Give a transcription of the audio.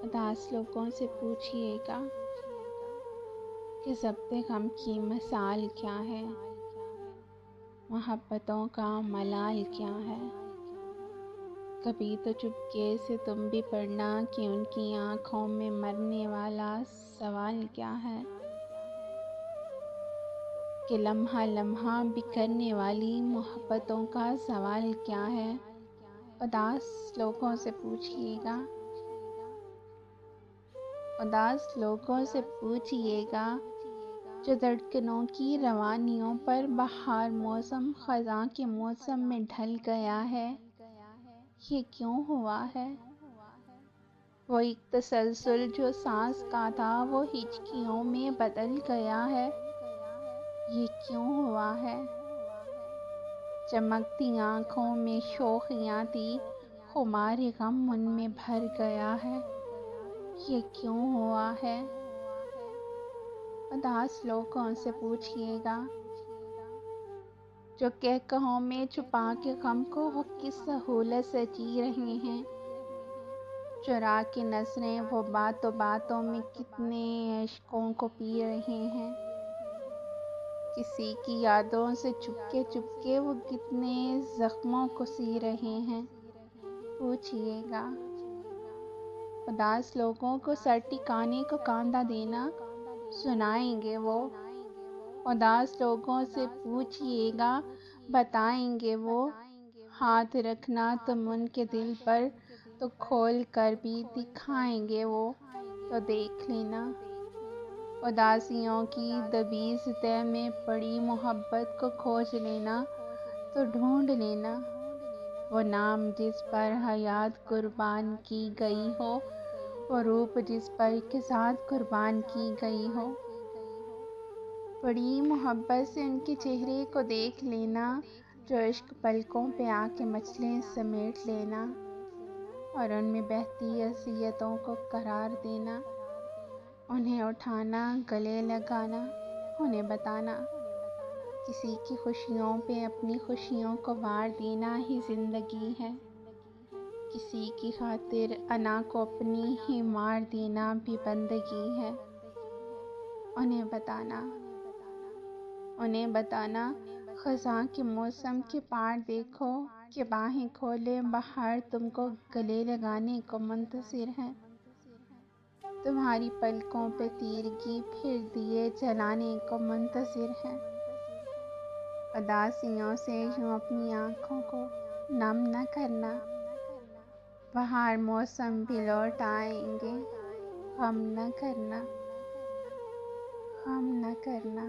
उदास लोगों से पूछिएगा कि ज़ब्ते गम की मसाल क्या है, मोहब्बतों का मलाल क्या है। कभी तो चुपके से तुम भी पढ़ना कि उनकी आँखों में मरने वाला सवाल क्या है, कि लम्हा लम्हा बिखरने वाली मोहब्बतों का सवाल क्या है। उदास लोगों से पूछिएगा, उदास लोगों से पूछिएगा जो धड़कनों की रवानियों पर बहार मौसम ख़ज़ां के मौसम में ढल गया है। ये क्यों हुआ है? वो एक तसलसल जो सांस का था वो हिचकियों में बदल गया है। ये क्यों हुआ है? चमकती आँखों में शोखियाँ थी, खुमार गम उनमें भर गया है। ये क्यों हुआ है? उदास लोगों से पूछिएगा जो कहकहों में छुपा के गम को वो किस सहूलत से जी रहे हैं। चुरा के नजरें वो बातों बातों में कितने इश्कों को पी रहे हैं। किसी की यादों से चुपके चुपके वो कितने जख्मों को सी रहे हैं। पूछिएगा उदास लोगों को सर टिकाने को कांधा देना सुनाएंगे वो। उदास लोगों से पूछिएगा बताएंगे वो। हाथ रखना तुम उनके दिल पर तो खोल कर भी दिखाएंगे वो, तो देख लेना। उदासियों की दबीज़ तह में पड़ी मोहब्बत को खोज लेना, तो ढूंढ लेना। वो नाम जिस पर हयात कुर्बान की गई हो, वो रूप जिस पर के साथ कुर्बान की गई हो। बड़ी मोहब्बत से उनके चेहरे को देख लेना, जो इश्क पलकों पे आके मछलियाँ समेट लेना और उनमें बहती अज़ियतों को करार देना। उन्हें उठाना, गले लगाना, उन्हें बताना किसी की खुशियों पे अपनी खुशियों को वार देना ही ज़िंदगी है। किसी की खातिर अना को अपनी ही मार देना भी बंदगी है। उन्हें बताना, उन्हें बताना ख़ज़ां के मौसम के पार देखो कि बाहें खोले बहार तुमको गले लगाने को मुंतज़िर है। तुम्हारी पलकों पे तीरगी फिर दिए जलाने को मुंतज़िर है। उदासियों से यूँ अपनी आँखों को नम न करना, बहार मौसम भी लौट आएंगे। गम न करना, गम न करना।